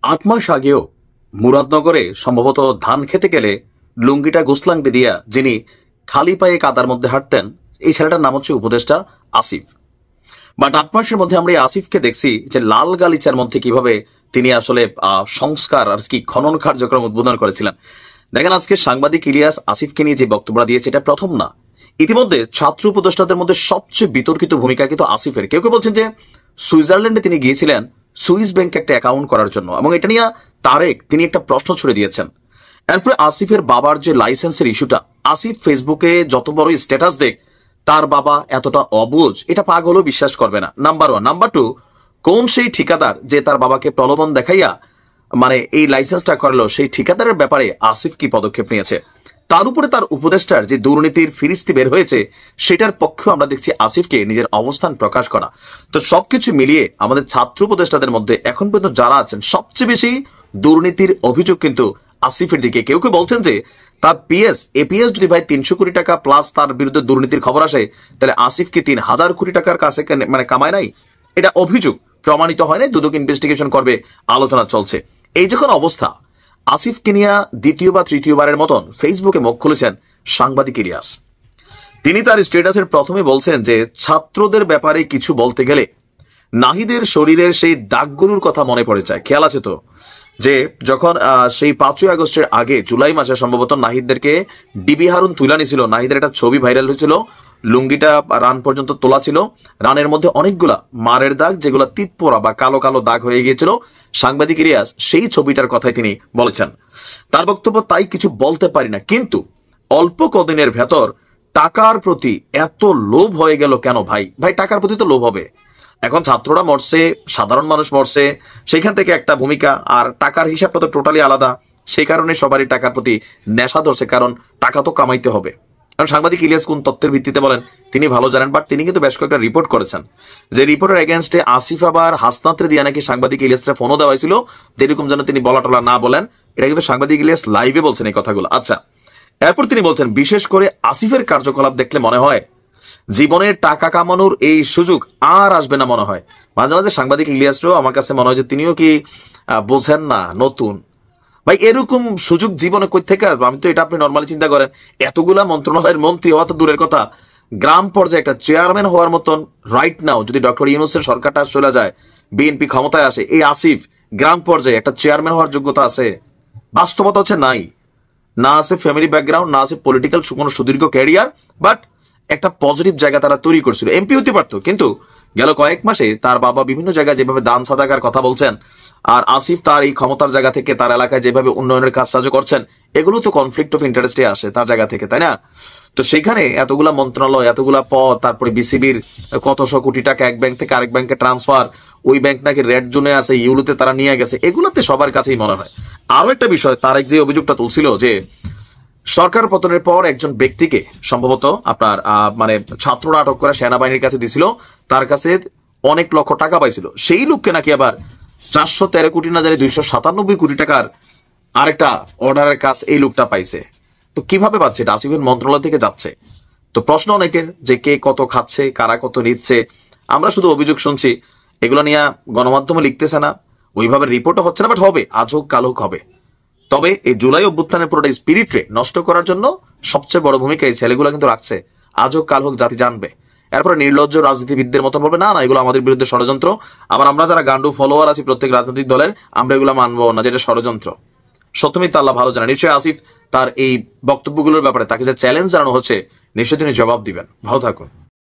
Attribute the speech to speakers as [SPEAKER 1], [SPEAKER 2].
[SPEAKER 1] 8 মাস আগেও মুরাদনগরে সম্ভবত ধান খেতে গেলে লুঙ্গিটা গোসলাং বেদিয়া যিনি খালি পায়ে কাদার মধ্যে হাঁটতেন, এই ছেলেটার নাম হচ্ছে উপদেষ্টা আসিফ। বাট 8 মাসের মধ্যে আমরা এই আসিফকে দেখছি যে লাল গালিচার মধ্যে কিভাবে তিনি আসলে সংস্কার আর কি খনন কার্যক্রম উদ্বোধন করেছিলেন। দেখেন, আজকে সাংবাদিক ইলিয়াস আসিফকে নিয়ে যে বক্তব্য দিয়েছে এটা প্রথম না। ইতিমধ্যে ছাত্র উপদেষ্টাদের মধ্যে সবচেয়ে বিতর্কিত ভূমিকা কিন্তু আসিফের। কেউ কেউ বলছেন যে সুইজারল্যান্ডে তিনি গিয়েছিলেন সুইস ব্যাংকে একটা অ্যাকাউন্ট করার জন্য, এবং এটা নিয়ে তারেক তিনি একটা প্রশ্ন ছুড়ে দিয়েছেন। এরপরে আসিফের বাবার যে লাইসেন্সের ইস্যুটা, আসিফ ফেসবুকে যত বড় স্ট্যাটাস দেখ তার বাবা এতটা অবুঝ এটা পাগলও বিশ্বাস করবে না। নাম্বার 1। নাম্বার 2, কোন সেই ঠিকাদার যে তার বাবাকে প্রলোভন দেখাইয়া মানে এই লাইসেন্সটা করলো, সেই ঠিকাদারের ব্যাপারে আসিফ কি পদক্ষেপ নিয়েছে? তার উপরে তার উপদেষ্টার যে দুর্নীতির ফিরিস্তি বের হয়েছে সেটার পক্ষে আমরা দেখছি আসিফকে নিজের অবস্থান প্রকাশ করা। তো সবকিছু মিলিয়ে আমাদের ছাত্র উপদেষ্টাদের মধ্যে এখন পর্যন্ত যারা আছেন সবচেয়ে বেশি দুর্নীতির অভিযোগ কিন্তু আসিফের দিকে। কেউ কেউ বলছেন যে তার এপিএস যদি ভাই 300 কোটি টাকা প্লাস তার বিরুদ্ধে দুর্নীতির খবর আসে, তাহলে আসিফ কি 3000 কোটি টাকার কাছে মানে কামায় নাই? এটা অভিযোগ, প্রমাণিত হয় নাই, দুদক ইনভেস্টিগেশন করবে, আলোচনা চলছে। এই যখন অবস্থা, আসিফকে নিয়ে দ্বিতীয় বা তৃতীয়বারের মতন ফেসবুকে মুখ খুলেছেন সাংবাদিক ইলিয়াস। তিনি তার স্ট্যাটাসের প্রথমে বলছেন যে ছাত্রদের ব্যাপারে কিছু বলতে গেলে নাহিদের শরীরের সেই দাগগুলোর কথা মনে পড়ে যায়। খেয়াল আছে তো যে যখন সেই 5ই আগস্টের আগে জুলাই মাসে সম্ভবত নাহিদদেরকে ডিবি হারুন তুলে নিয়েছিল, নাহিদের একটা ছবি ভাইরাল হয়েছিল, লুঙ্গিটা রান পর্যন্ত তোলা ছিল, রানের মধ্যে অনেকগুলা মারের দাগ যেগুলো তিতপোড়া বা কালো কালো দাগ হয়ে গিয়েছিল। সাংবাদিক ইলিয়াস সেই ছবিটার কথাই তিনি বলেছেন। তার বক্তব্য, তাই কিছু বলতে পারি না, কিন্তু অল্প কদিনের ভেতর টাকার প্রতি এত লোভ হয়ে গেল কেন ভাই? ভাই টাকার প্রতি তো লোভ হবে। এখন ছাত্ররা মরছে, সাধারণ মানুষ মরছে, সেখান থেকে একটা ভূমিকা, আর টাকার হিসাবটা তো টোটালি আলাদা। সেই কারণে সবারই টাকার প্রতি নেশা ধরছে, কারণ টাকা তো কামাইতে হবে। কারণ সাংবাদিক ইলিয়াস কোন তথ্যের ভিত্তিতে বলেন তিনি ভালো জানেন, বাট তিনি কিন্তু বেশ কয়েকটা রিপোর্ট করেছেন যে রিপোর্টের এগেনস্টে আসিফ আবার হাসনাত্রে দিয়ে নাকি সাংবাদিক ইলিয়াসরা ফোনও দেওয়া হয়েছিল, যেরকম যেন তিনি বলা টলা না বলেন। এটা কিন্তু সাংবাদিক ইলিয়াস লাইভে বলছেন এই কথাগুলো। আচ্ছা, এরপর তিনি বলছেন বিশেষ করে আসিফের কার্যকলাপ দেখলে মনে হয় জীবনে টাকা কামানোর এই সুযোগ আর আসবে না মনে হয়। মাঝে মাঝে সাংবাদিক ইলিয়াসরাও আমার কাছে মনে হয় যে তিনিও কি বোঝেন না নতুন। ভাই এরকম সুযোগ জীবনে কই থেকে আসবে? আমি তো এটা আপনি নর্মালি চিন্তা করেন, এতগুলা মন্ত্রণালয়ের মন্ত্রী হওয়া তো দূরের কথা, গ্রাম পর্যায়ে একটা চেয়ারম্যান হওয়ার মতন রাইট নাও যদি ডক্টর ইউনূসের সরকারটা চলে যায়, বিএনপি ক্ষমতায় আসে, এই আসিফ গ্রাম পর্যায়ে একটা চেয়ারম্যান হওয়ার যোগ্যতা আছে? বাস্তবতা হচ্ছে নাই। না আছে ফ্যামিলি ব্যাকগ্রাউন্ড, না আছে পলিটিক্যাল কোনো সুদীর্ঘ ক্যারিয়ার, বাট একটা পজিটিভ জায়গা তারা তৈরি করছিল। এমপি হতে পারতো, কিন্তু গেল কয়েক মাসে তার বাবা বিভিন্ন জায়গায় যেভাবে দান সাদাকার কথা বলছেন, আর আসিফ তার এই ক্ষমতার জায়গা থেকে তার এলাকায় যেভাবে উন্নয়নের কাজ সাহায্য করছেন, এগুলো তো কনফ্লিক্ট অফ ইন্টারেস্টে আসে তার জায়গা থেকে, তাই না? তো সেখানে এতগুলা মন্ত্রণালয়, এতগুলা পদ, তারপরে বিসিবির কতশো কোটি টাকা এক ব্যাংক থেকে আরেক ব্যাংকে ট্রান্সফার, ওই ব্যাংক নাকি রেড জোনে আছে, ইউলোতে তারা নিয়ে গেছে, এগুলোতে সবার কাছেই মনে হয়। আরো একটা বিষয়, তারেক যে অভিযোগটা তুলছিল যে সরকার পতনের পর একজন ব্যক্তিকে সম্ভবত আপনার মানে ছাত্ররা আটক করে সেনাবাহিনীর কাছে দিছিল, তার কাছে অনেক লক্ষ টাকা পাইছিল, সেই লোককে নাকি আবার 413 কোটি না জানি 297 কোটি টাকার আরেকটা অর্ডারের কাজ এই লোকটা পাইছে। তো কিভাবে পাচ্ছে? এটা আসিফের মন্ত্রণালয় থেকে যাচ্ছে। তো প্রশ্ন অনেকের যে কে কত খাচ্ছে, কারা কত নিচ্ছে। আমরা শুধু অভিযোগ শুনছি, এগুলো নিয়ে গণমাধ্যমে লিখতেছে না, ওইভাবে রিপোর্টও হচ্ছে না, বাট হবে, আজ হোক কাল হোক হবে। তবে এই জুলাই অভ্যুত্থানের পুরোটা স্পিরিটে নষ্ট করার জন্য সবচেয়ে বড় ভূমিকা এই ছেলেগুলো কিন্তু রাখছে। আজ হোক কাল হোক জাতি জানবে। এরপরে নির্লজ্জ রাজনীতিবিদদের মতো বলবে না না এগুলো আমাদের বিরুদ্ধে ষড়যন্ত্র। আবার আমরা যারা গান্ডু ফলোয়ার আছি প্রত্যেক রাজনৈতিক দলের, আমরা এগুলো মানবো না, যেটা ষড়যন্ত্র। সত্যমিত আল্লাহ ভালো জানেন। নিশ্চয়ই আসিফ তার এই বক্তব্যগুলোর ব্যাপারে তাকে যে চ্যালেঞ্জ জানানো হচ্ছে, নিশ্চয়ই তিনি জবাব দিবেন। ভালো থাকুন।